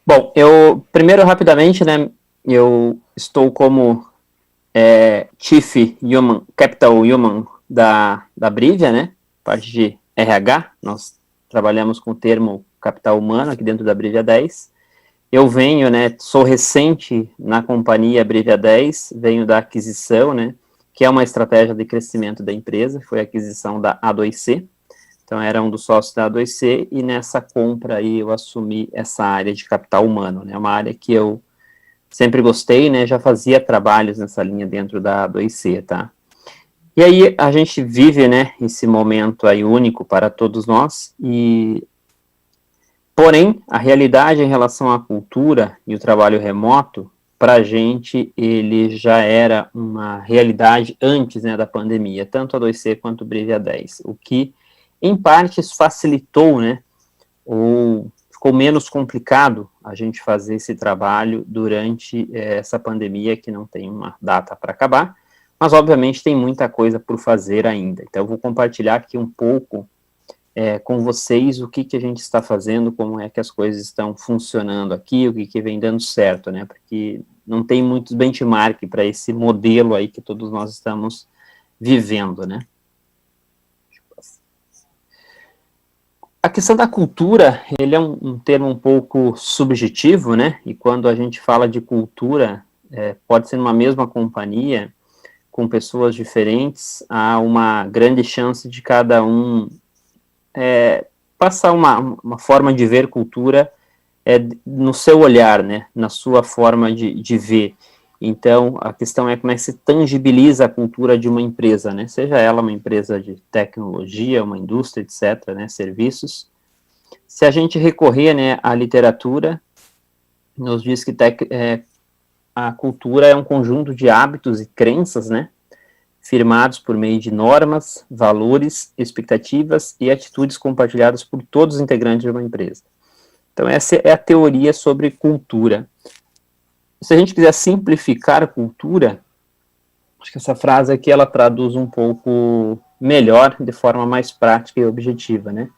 Bom, eu, primeiro, rapidamente, né, eu estou como Chief Human, Capital Human da Brivia, né, parte de RH, nós trabalhamos com o termo capital humano aqui dentro da Brivia 10. Eu venho, né, sou recente na companhia Brivia 10, venho da aquisição, né, que é uma estratégia de crescimento da empresa, foi a aquisição da A2C, então era um dos sócios da A2C, e nessa compra aí eu assumi essa área de capital humano, né, uma área que eu sempre gostei, né, já fazia trabalhos nessa linha dentro da A2C, tá? E aí a gente vive, né, esse momento aí único para todos nós, e porém, a realidade em relação à cultura e o trabalho remoto, para a gente, ele já era uma realidade antes, né, da pandemia, tanto a 2C quanto o Brivia 10, o que, em partes, facilitou, né, ou ficou menos complicado a gente fazer esse trabalho durante essa pandemia, que não tem uma data para acabar, mas, obviamente, tem muita coisa por fazer ainda. Então, eu vou compartilhar aqui um pouco com vocês o que, que a gente está fazendo, como é que as coisas estão funcionando aqui, o que, que vem dando certo, né? Porque não tem muitos benchmark para esse modelo aí que todos nós estamos vivendo, né? A questão da cultura, ele é um termo um pouco subjetivo, né? E quando a gente fala de cultura, pode ser numa mesma companhia, com pessoas diferentes, há uma grande chance de cada um passar uma forma de ver cultura no seu olhar, né, na sua forma de ver. Então, a questão é como é que se tangibiliza a cultura de uma empresa, né, seja ela uma empresa de tecnologia, uma indústria, etc., né, serviços. Se a gente recorrer, né, à literatura, nos diz que a cultura é um conjunto de hábitos e crenças, né, firmados por meio de normas, valores, expectativas e atitudes compartilhadas por todos os integrantes de uma empresa. Então, essa é a teoria sobre cultura. Se a gente quiser simplificar a cultura, acho que essa frase aqui ela traduz um pouco melhor, de forma mais prática e objetiva, né?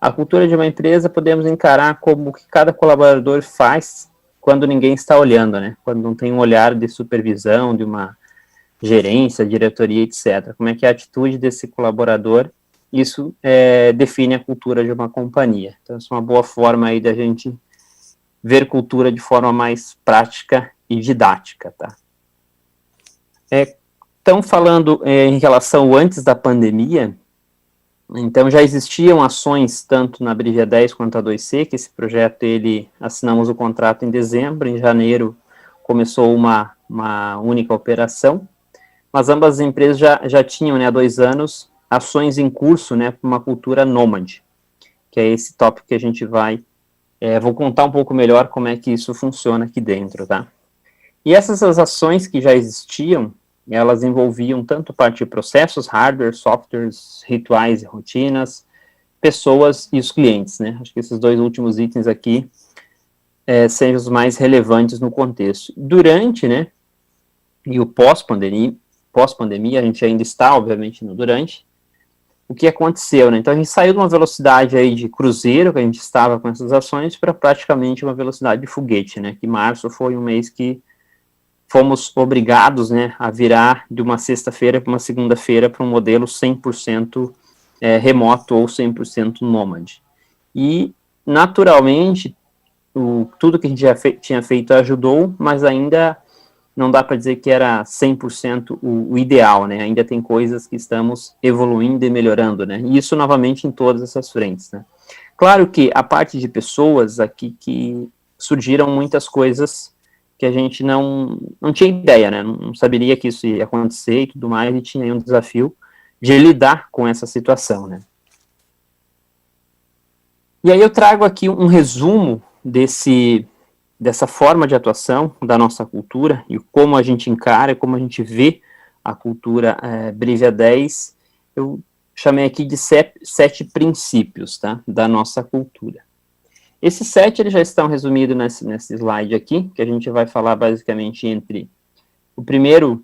A cultura de uma empresa podemos encarar como o que cada colaborador faz quando ninguém está olhando, né? Quando não tem um olhar de supervisão, de uma gerência, diretoria, etc. Como é que é a atitude desse colaborador, isso define a cultura de uma companhia. Então, isso é uma boa forma aí da gente ver cultura de forma mais prática e didática, tá? Então, falando em relação antes da pandemia, então já existiam ações tanto na Brivia 10 quanto a 2C, que esse projeto, assinamos o contrato em dezembro, em janeiro começou uma única operação, mas ambas as empresas já tinham, né, há 2 anos, ações em curso, né, para uma cultura nômade, que é esse tópico que a gente vou contar um pouco melhor como é que isso funciona aqui dentro, tá? E essas ações que já existiam, elas envolviam tanto parte de processos, hardware, softwares, rituais e rotinas, pessoas e os clientes, né? Acho que esses dois últimos itens aqui sejam os mais relevantes no contexto. Durante, né, e o pós-pandemia, a gente ainda está, obviamente, no durante, o que aconteceu, né? Então, a gente saiu de uma velocidade aí de cruzeiro, que a gente estava com essas ações, para praticamente uma velocidade de foguete, né? Que março foi um mês que fomos obrigados, né, a virar de uma sexta-feira para uma segunda-feira para um modelo 100% remoto ou 100% nômade. E, naturalmente, tudo que a gente já tinha feito ajudou, mas ainda não dá para dizer que era 100% o ideal, né? Ainda tem coisas que estamos evoluindo e melhorando, né? E isso, novamente, em todas essas frentes, né? Claro que a parte de pessoas aqui que surgiram muitas coisas que a gente não tinha ideia, né? Não saberia que isso ia acontecer e tudo mais, e tinha aí um desafio de lidar com essa situação, né? E aí eu trago aqui um resumo dessa forma de atuação da nossa cultura e como a gente encara, como a gente vê a cultura Brivia 10. Eu chamei aqui de 7 princípios, tá, da nossa cultura. Esses 7 eles já estão resumidos nesse slide aqui, que a gente vai falar basicamente entre o primeiro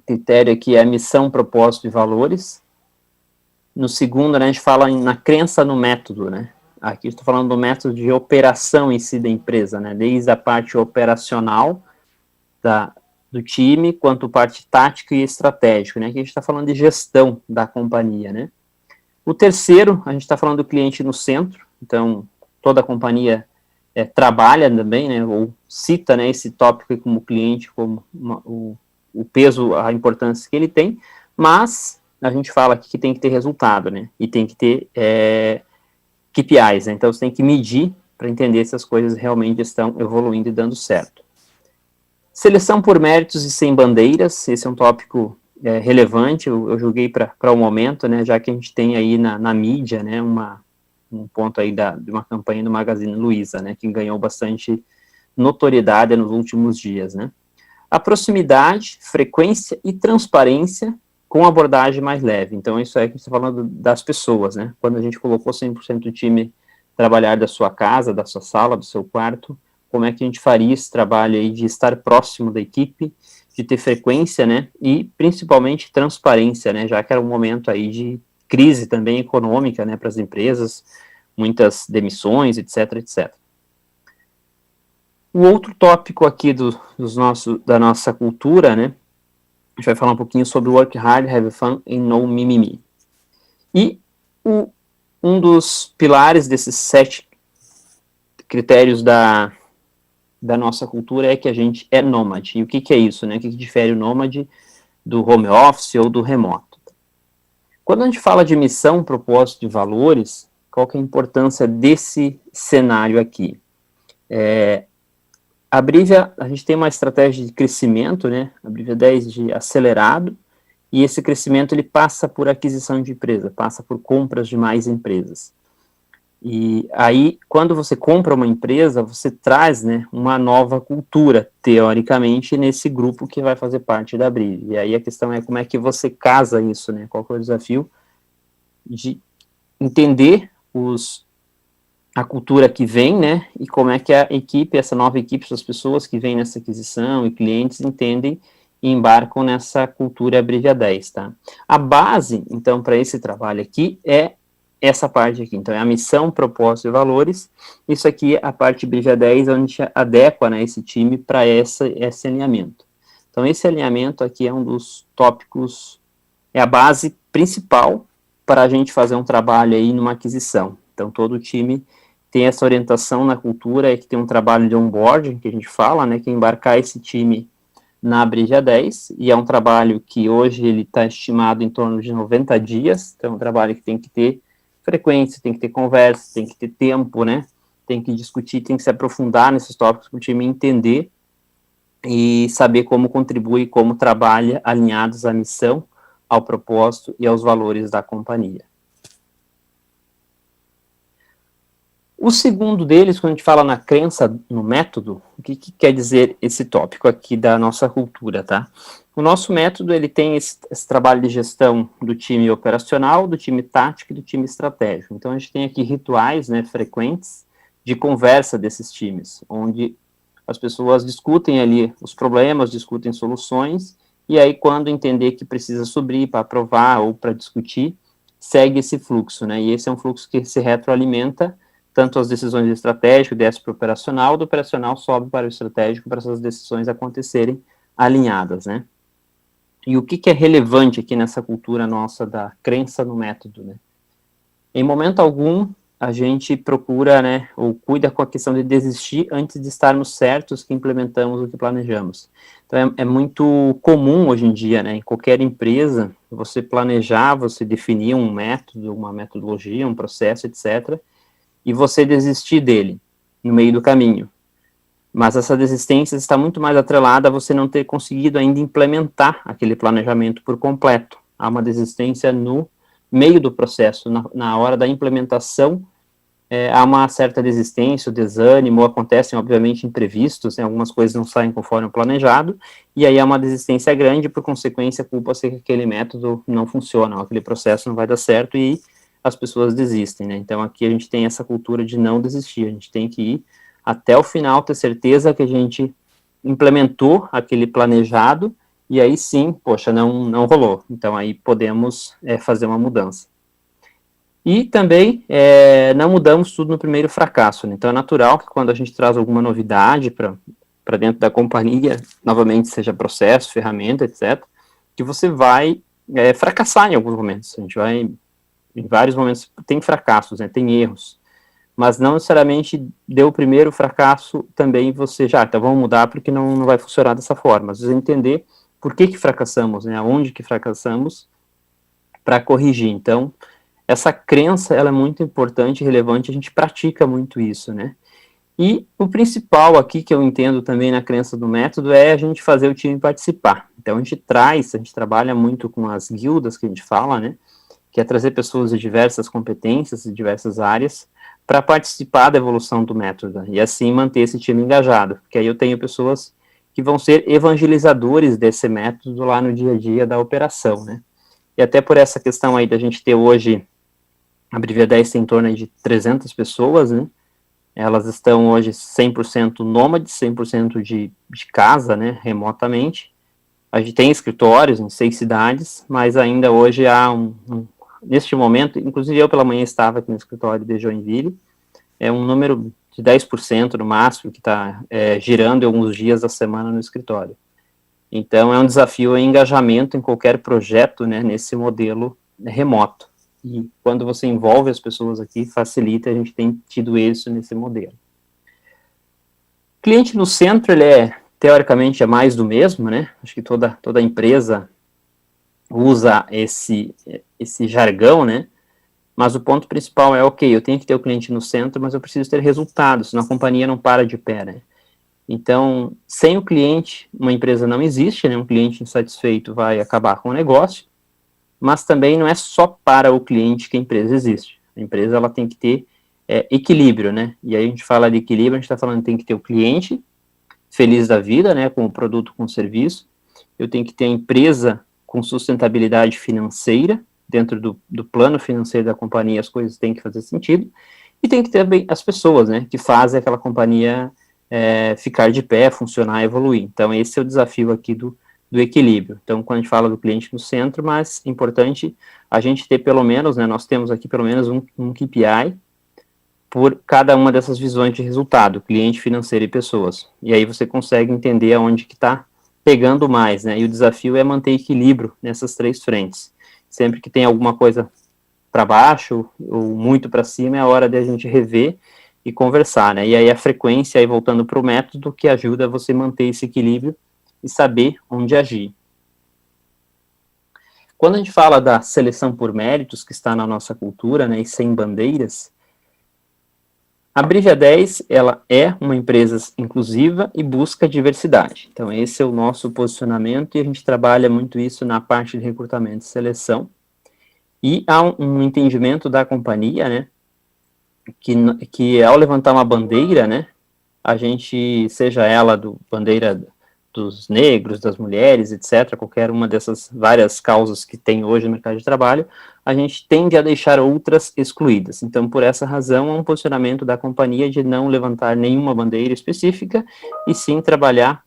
critério aqui é a missão, propósito e valores. No segundo, né, a gente fala na crença no método, né? aqui estou falando do método de operação em si da empresa, né, desde a parte operacional do time, quanto parte tática e estratégica, né, aqui a gente está falando de gestão da companhia, né. O terceiro, a gente está falando do cliente no centro, então toda a companhia trabalha também, né, ou cita, né, esse tópico como cliente, como o peso, a importância que ele tem, mas a gente fala aqui que tem que ter resultado, né, e tem que ter KPIs, né, então você tem que medir para entender se as coisas realmente estão evoluindo e dando certo. Seleção por méritos e sem bandeiras, esse é um tópico relevante, eu julguei para o momento, né, já que a gente tem aí na mídia, né, um ponto aí de uma campanha do Magazine Luiza, né, que ganhou bastante notoriedade nos últimos dias, né. A proximidade, frequência e transparência com abordagem mais leve. Então, isso é que a gente está falando das pessoas, né. Quando a gente colocou 100% do time trabalhar da sua casa, da sua sala, do seu quarto, como é que a gente faria esse trabalho aí de estar próximo da equipe, de ter frequência, né, e principalmente transparência, né, já que era um momento aí de crise também econômica, né, para as empresas, muitas demissões, etc, etc. O outro tópico aqui da nossa cultura, né, a gente vai falar um pouquinho sobre work hard, have fun and no mimimi. E um dos pilares desses 7 critérios da nossa cultura é que a gente é nômade. E o que é isso, né? O que difere o nômade do home office ou do remoto? Quando a gente fala de missão, propósito e valores, qual que é a importância desse cenário aqui? A Brivia, a gente tem uma estratégia de crescimento, né? A Brivia 10 de acelerado, e esse crescimento ele passa por aquisição de empresa, passa por compras de mais empresas. E aí, quando você compra uma empresa, você traz, né, uma nova cultura, teoricamente, nesse grupo que vai fazer parte da Brivia. E aí a questão é como é que você casa isso, né? Qual que é o desafio de entender a cultura que vem, né, e como é que a equipe, essa nova equipe, essas pessoas que vêm nessa aquisição e clientes entendem e embarcam nessa cultura Brivia 10, tá? A base, então, para esse trabalho aqui é essa parte aqui, então é a missão, propósito e valores, isso aqui é a parte Brivia 10, onde a gente adequa, né, esse time para esse alinhamento. Então esse alinhamento aqui é um dos tópicos, é a base principal para a gente fazer um trabalho aí numa aquisição. Então todo o time tem essa orientação na cultura, é que tem um trabalho de onboarding, que a gente fala, né, que é embarcar esse time na Brivia 10, e é um trabalho que hoje ele está estimado em torno de 90 dias, então é um trabalho que tem que ter frequência, tem que ter conversa, tem que ter tempo, né, tem que discutir, tem que se aprofundar nesses tópicos para o time entender e saber como contribui, como trabalha alinhados à missão, ao propósito e aos valores da companhia. O segundo deles, quando a gente fala na crença, no método, o que quer dizer esse tópico aqui da nossa cultura, tá? O nosso método, ele tem esse trabalho de gestão do time operacional, do time tático e do time estratégico. Então, a gente tem aqui rituais, né, frequentes de conversa desses times, onde as pessoas discutem ali os problemas, discutem soluções, e aí, quando entender que precisa subir para aprovar ou para discutir, segue esse fluxo, né? E esse é um fluxo que se retroalimenta tanto as decisões de estratégico, desce para o operacional, do operacional sobe para o estratégico, para essas decisões acontecerem alinhadas, né? E o que é relevante aqui nessa cultura nossa da crença no método, né? Em momento algum, a gente procura, né, ou cuida com a questão de desistir antes de estarmos certos que implementamos o que planejamos. Então, é muito comum hoje em dia, né, em qualquer empresa, você planejar, você definir um método, uma metodologia, um processo, etc., e você desistir dele no meio do caminho. Mas essa desistência está muito mais atrelada a você não ter conseguido ainda implementar aquele planejamento por completo. Há uma desistência no meio do processo, na hora da implementação, há uma certa desistência, o desânimo, acontecem, obviamente, imprevistos, né, algumas coisas não saem conforme o planejado, e aí há uma desistência grande, por consequência, culpa-se que aquele método não funciona, aquele processo não vai dar certo, e as pessoas desistem, né? Então aqui a gente tem essa cultura de não desistir, a gente tem que ir até o final, ter certeza que a gente implementou aquele planejado, e aí sim, poxa, não rolou. Então aí podemos fazer uma mudança. E também não mudamos tudo no primeiro fracasso, né? Então é natural que quando a gente traz alguma novidade para dentro da companhia, novamente seja processo, ferramenta, etc., que você vai fracassar em alguns momentos. A gente vai, em vários momentos, tem fracassos, né? Tem erros. Mas não necessariamente deu o primeiro fracasso, também você já, então vamos mudar porque não vai funcionar dessa forma. Às vezes entender por que fracassamos, né? Aonde que fracassamos, para corrigir. Então, essa crença, ela é muito importante e relevante, a gente pratica muito isso, né? E o principal aqui que eu entendo também na crença do método é a gente fazer o time participar. Então a gente trabalha muito com as guildas que a gente fala, né? Que é trazer pessoas de diversas competências, de diversas áreas, para participar da evolução do método e assim manter esse time engajado. Porque aí eu tenho pessoas que vão ser evangelizadores desse método lá no dia a dia da operação, né? E até por essa questão aí da gente ter hoje, a Brivia 10 tem em torno de 300 pessoas, né? Elas estão hoje 100% nômades, 100% de casa, né, remotamente. A gente tem escritórios em 6 cidades, mas ainda hoje há neste momento, inclusive eu pela manhã estava aqui no escritório de Joinville, é um número de 10% no máximo que está girando alguns dias da semana no escritório. Então é um desafio em engajamento em qualquer projeto, né, nesse modelo remoto. E quando você envolve as pessoas aqui, facilita, a gente tem tido isso nesse modelo. Cliente no centro, ele teoricamente, é mais do mesmo, né? Acho que toda empresa usa esse jargão, né? Mas o ponto principal é, ok, eu tenho que ter o cliente no centro, mas eu preciso ter resultados, senão a companhia não para de pé, né? Então, sem o cliente, uma empresa não existe, né? Um cliente insatisfeito vai acabar com o negócio, mas também não é só para o cliente que a empresa existe. A empresa, ela tem que ter equilíbrio, né? E aí a gente fala de equilíbrio, a gente está falando que tem que ter o cliente feliz da vida, né? Com o produto, com o serviço. Eu tenho que ter a empresa com sustentabilidade financeira, dentro do plano financeiro da companhia, as coisas têm que fazer sentido. E tem que ter também as pessoas, né? Que fazem aquela companhia ficar de pé, funcionar, evoluir. Então, esse é o desafio aqui do equilíbrio. Então, quando a gente fala do cliente no centro, mas é importante a gente ter pelo menos, né, nós temos aqui pelo menos um KPI por cada uma dessas visões de resultado, cliente, financeiro e pessoas. E aí você consegue entender aonde que está pegando mais, né? E o desafio é manter equilíbrio nessas 3 frentes. Sempre que tem alguma coisa para baixo ou muito para cima, é a hora de a gente rever e conversar, né? E aí a frequência, aí voltando para o método, que ajuda você manter esse equilíbrio e saber onde agir. Quando a gente fala da seleção por méritos, que está na nossa cultura, né, e sem bandeiras, a Brivia 10, ela é uma empresa inclusiva e busca diversidade. Então, esse é o nosso posicionamento e a gente trabalha muito isso na parte de recrutamento e seleção. E há um entendimento da companhia, né, que ao levantar uma bandeira, né, a gente, seja ela bandeira dos negros, das mulheres, etc., qualquer uma dessas várias causas que tem hoje no mercado de trabalho, a gente tende a deixar outras excluídas. Então, por essa razão, é um posicionamento da companhia de não levantar nenhuma bandeira específica e sim trabalhar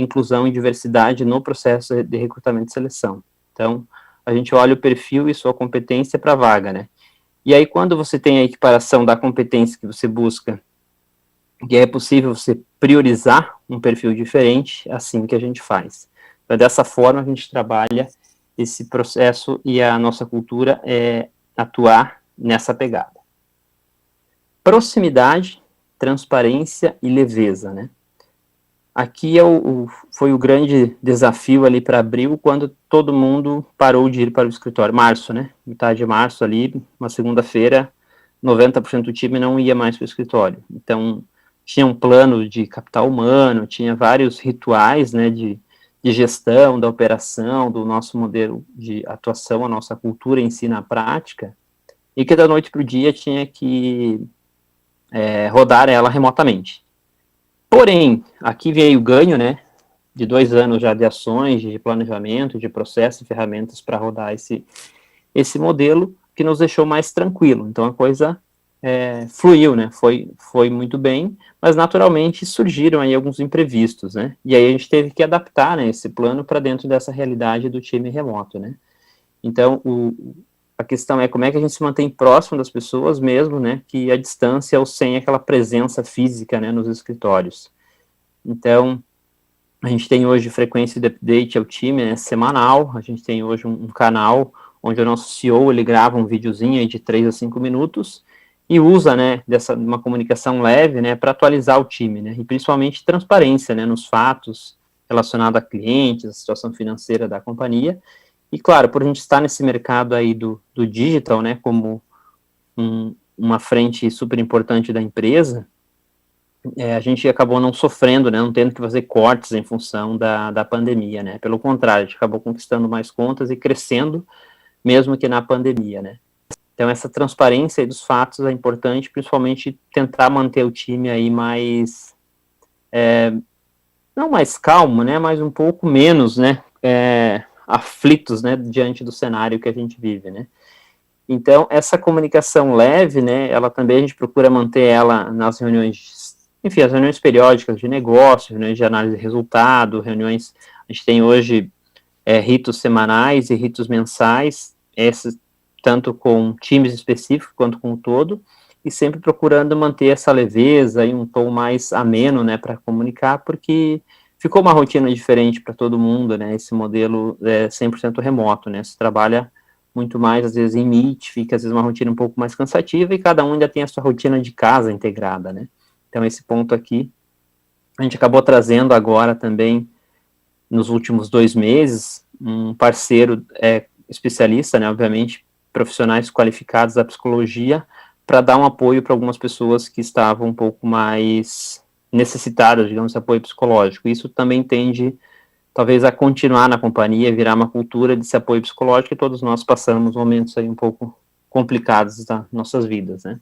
inclusão e diversidade no processo de recrutamento e seleção. Então, a gente olha o perfil e sua competência para a vaga, né? E aí, quando você tem a equiparação da competência que você busca, que é possível você priorizar um perfil diferente, assim que a gente faz. Então, dessa forma, a gente trabalha esse processo e a nossa cultura é atuar nessa pegada. Proximidade, transparência e leveza, né? Aqui foi o grande desafio ali para abril, quando todo mundo parou de ir para o escritório. Março, né? Metade de março ali, uma segunda-feira, 90% do time não ia mais para o escritório. Então, tinha um plano de capital humano, tinha vários rituais, né, de gestão, da operação, do nosso modelo de atuação, a nossa cultura em si na prática, e que da noite para o dia tinha que rodar ela remotamente. Porém, aqui veio o ganho, né, de 2 anos já de ações, de planejamento, de processo e ferramentas para rodar esse modelo, que nos deixou mais tranquilo. Então, a coisa fluiu, né, foi muito bem, mas naturalmente surgiram aí alguns imprevistos, né, e aí a gente teve que adaptar, né, esse plano para dentro dessa realidade do time remoto, né. Então, A questão é como é que a gente se mantém próximo das pessoas mesmo, né, que a distância ou sem aquela presença física, né, nos escritórios. Então, a gente tem hoje frequência de update ao time, né, semanal. A gente tem hoje um canal onde o nosso CEO, ele grava um videozinho aí de 3 a 5 minutos e usa, né, uma comunicação leve, né, para atualizar o time, né, e principalmente transparência, né, nos fatos relacionados a clientes, a situação financeira da companhia. E, claro, por a gente estar nesse mercado aí do digital, né, como uma frente super importante da empresa, a gente acabou não sofrendo, né, não tendo que fazer cortes em função da pandemia, né, pelo contrário, a gente acabou conquistando mais contas e crescendo, mesmo que na pandemia, né. Então, essa transparência aí dos fatos é importante, principalmente tentar manter o time aí mais, não mais calmo, né, mas um pouco menos, né, aflitos, né, diante do cenário que a gente vive, né. Então, essa comunicação leve, né, ela também a gente procura manter ela nas reuniões, enfim, as reuniões periódicas de negócio, reuniões de análise de resultado, reuniões, a gente tem hoje ritos semanais e ritos mensais, esses tanto com times específicos quanto com o todo, e sempre procurando manter essa leveza e um tom mais ameno, né, para comunicar, porque ficou uma rotina diferente para todo mundo, né, esse modelo 100% remoto, né, se trabalha muito mais, às vezes, em Meet, fica, às vezes, uma rotina um pouco mais cansativa, e cada um ainda tem a sua rotina de casa integrada, né. Então, esse ponto aqui, a gente acabou trazendo agora também, nos últimos 2 meses, um parceiro especialista, né, obviamente, profissionais qualificados da psicologia, para dar um apoio para algumas pessoas que estavam um pouco mais necessitadas, digamos, de apoio psicológico. Isso também tende, talvez, a continuar na companhia, virar uma cultura desse apoio psicológico, e todos nós passamos momentos aí um pouco complicados das nossas vidas, né.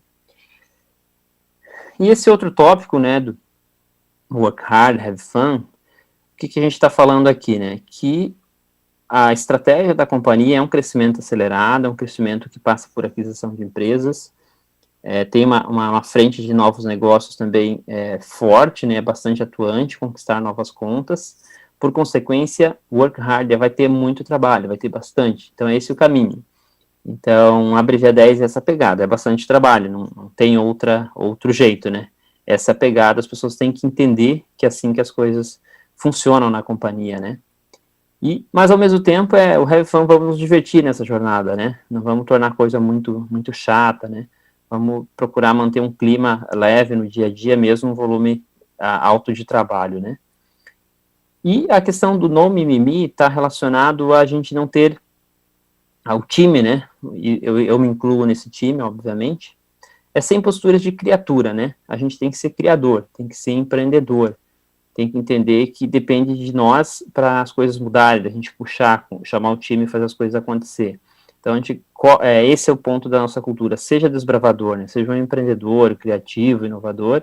E esse outro tópico, né, do work hard, have fun, o que a gente está falando aqui, né, que a estratégia da companhia é um crescimento acelerado, é um crescimento que passa por aquisição de empresas, tem uma frente de novos negócios também forte, né, bastante atuante, conquistar novas contas. Por consequência, work hard vai ter muito trabalho, vai ter bastante. Então, é esse o caminho. Então, a Abrevia 10 é essa pegada, é bastante trabalho, não tem outro jeito, né? Essa pegada, as pessoas têm que entender que é assim que as coisas funcionam na companhia, né? Mas ao mesmo tempo, o have fun, vamos nos divertir nessa jornada, né? Não vamos tornar a coisa muito, muito chata, né? Vamos procurar manter um clima leve no dia a dia, mesmo um volume alto de trabalho, né? E a questão do não mimimi está relacionado a gente não ter ao time, né? E eu me incluo nesse time, obviamente. É sem posturas de criatura, né? A gente tem que ser criador, tem que ser empreendedor, tem que entender que depende de nós para as coisas mudarem, da gente puxar, chamar o time e fazer as coisas acontecer. Então, esse é o ponto da nossa cultura. Seja desbravador, né? Seja um empreendedor, criativo, inovador,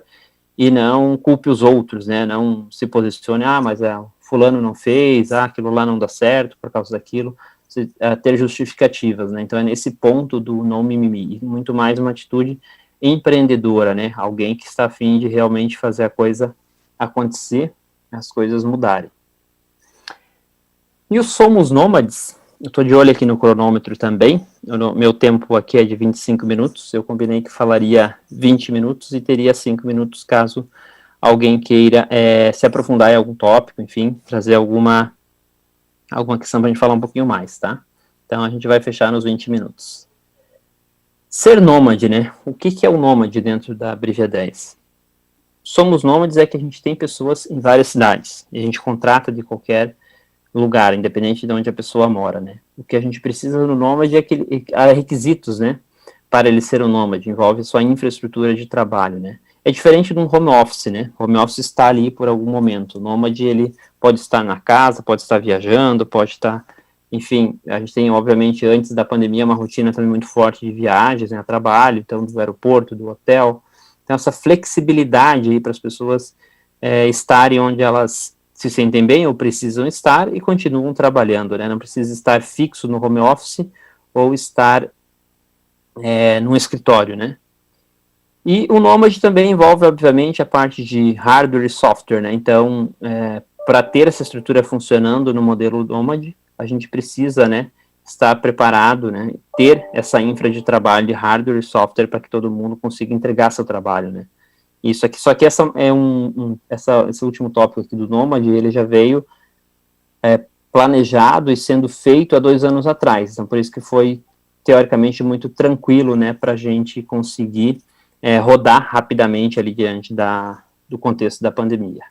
e não culpe os outros, né? Não se posicione, mas fulano não fez, aquilo lá não dá certo por causa daquilo. Ter justificativas, né? Então, é nesse ponto do não mimimi, muito mais uma atitude empreendedora, né? Alguém que está a fim de realmente fazer a coisa acontecer, as coisas mudarem. E os somos nômades, eu estou de olho aqui no cronômetro também, meu tempo aqui é de 25 minutos, eu combinei que falaria 20 minutos e teria 5 minutos caso alguém queira se aprofundar em algum tópico, enfim, trazer alguma questão para a gente falar um pouquinho mais, tá? Então a gente vai fechar nos 20 minutos. Ser nômade, né? O que é o nômade dentro da Abrevia 10? Somos nômades é que a gente tem pessoas em várias cidades, e a gente contrata de qualquer lugar, independente de onde a pessoa mora, né? O que a gente precisa no nômade há requisitos, né? Para ele ser um nômade, envolve sua infraestrutura de trabalho, né? É diferente de um home office, né? O home office está ali por algum momento. O nômade, ele pode estar na casa, pode estar viajando, pode estar... Enfim, a gente tem, obviamente, antes da pandemia, uma rotina também muito forte de viagens, né? Trabalho, então, do aeroporto, do hotel. Então, essa flexibilidade aí para as pessoas estarem onde elas se sentem bem ou precisam estar e continuam trabalhando, né? Não precisa estar fixo no home office ou estar num escritório, né? E o Nômade também envolve, obviamente, a parte de hardware e software, né? Então, para ter essa estrutura funcionando no modelo Nômade, a gente precisa, né, estar preparado, né, ter essa infra de trabalho de hardware e software para que todo mundo consiga entregar seu trabalho, né. Isso aqui, só que essa é esse último tópico aqui do Nômade, ele já veio planejado e sendo feito há 2 anos atrás, então por isso que foi teoricamente muito tranquilo, né, para a gente conseguir rodar rapidamente ali diante do contexto da pandemia.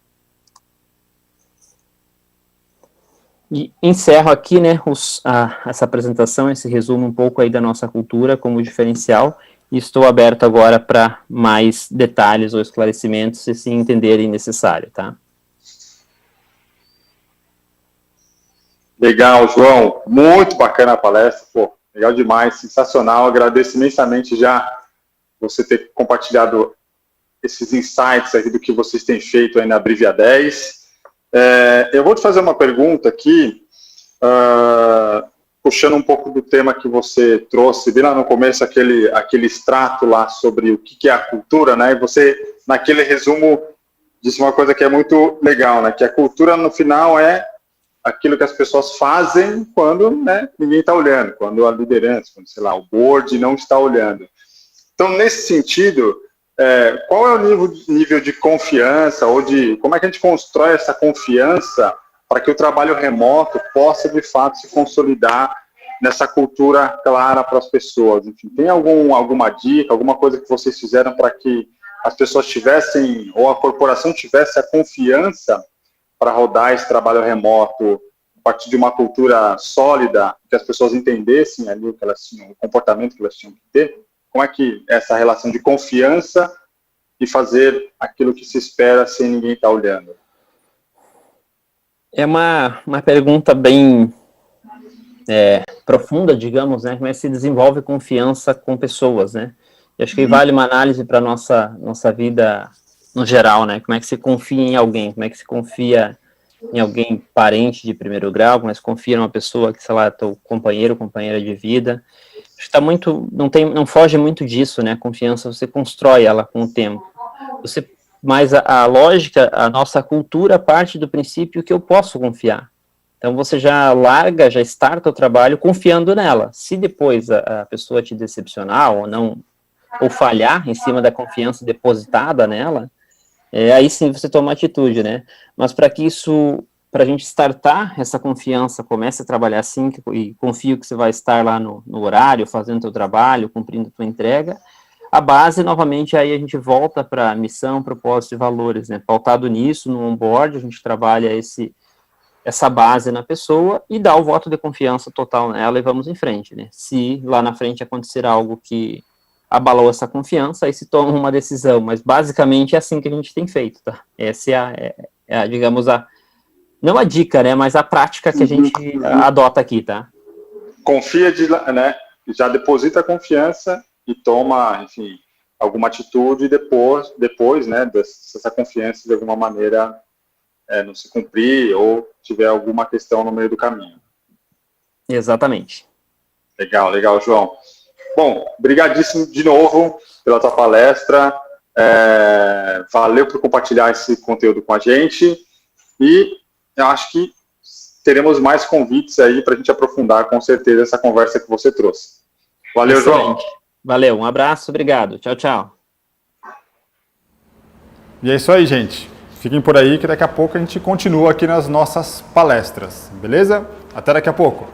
E encerro aqui, né, essa apresentação, esse resumo um pouco aí da nossa cultura como diferencial, e estou aberto agora para mais detalhes ou esclarecimentos, se entenderem necessário, tá? Legal, João. Muito bacana a palestra, pô, legal demais, sensacional. Agradeço imensamente já você ter compartilhado esses insights aí do que vocês têm feito aí na Abrivia 10. Eu vou te fazer uma pergunta aqui, puxando um pouco do tema que você trouxe, bem lá no começo, aquele extrato lá sobre o que é a cultura, né? E você, naquele resumo, disse uma coisa que é muito legal, né? Que a cultura, no final, é aquilo que as pessoas fazem quando, né, ninguém está olhando, quando a liderança, quando, sei lá, o board não está olhando. Então, nesse sentido, qual é o nível de confiança, ou como é que a gente constrói essa confiança para que o trabalho remoto possa, de fato, se consolidar nessa cultura clara para as pessoas? Enfim, tem alguma dica, alguma coisa que vocês fizeram para que as pessoas tivessem, ou a corporação tivesse a confiança para rodar esse trabalho remoto a partir de uma cultura sólida, que as pessoas entendessem ali o que elas tinham, o comportamento que elas tinham que ter? Como é que essa relação de confiança e fazer aquilo que se espera sem ninguém estar olhando? É uma pergunta bem profunda, digamos, né? Como é que se desenvolve confiança com pessoas, né? E acho que vale uma análise para a nossa vida no geral, né? Como é que se confia em alguém? Como é que se confia em alguém parente de primeiro grau? Como é que se confia numa pessoa que, sei lá, é teu companheiro, companheira de vida? Acho que está muito, não foge muito disso, né? A confiança, você constrói ela com o tempo. Mas a lógica, a nossa cultura parte do princípio que eu posso confiar. Então você já larga, já starta o trabalho confiando nela. Se depois a pessoa te decepcionar ou não, ou falhar em cima da confiança depositada nela, aí sim você toma atitude, né? Mas para a gente startar essa confiança, comece a trabalhar assim, e confio que você vai estar lá no horário, fazendo o seu trabalho, cumprindo a tua entrega, a base, novamente, aí a gente volta para missão, propósito e valores, né? Pautado nisso, no onboard, a gente trabalha essa base na pessoa e dá o voto de confiança total nela e vamos em frente, né? Se lá na frente acontecer algo que abalou essa confiança, aí se toma uma decisão, mas basicamente é assim que a gente tem feito, tá? Essa digamos, não a dica, né, mas a prática que a gente adota aqui, tá? Confia, né, já deposita a confiança e toma, enfim, alguma atitude depois, né, se essa confiança de alguma maneira não se cumprir ou tiver alguma questão no meio do caminho. Exatamente. Legal, João. Bom, brigadíssimo de novo pela tua palestra. Valeu por compartilhar esse conteúdo com a gente. E eu acho que teremos mais convites aí para a gente aprofundar, com certeza, essa conversa que você trouxe. Valeu, excelente. João. Valeu, um abraço, obrigado. Tchau, tchau. E é isso aí, gente. Fiquem por aí que daqui a pouco a gente continua aqui nas nossas palestras, beleza? Até daqui a pouco.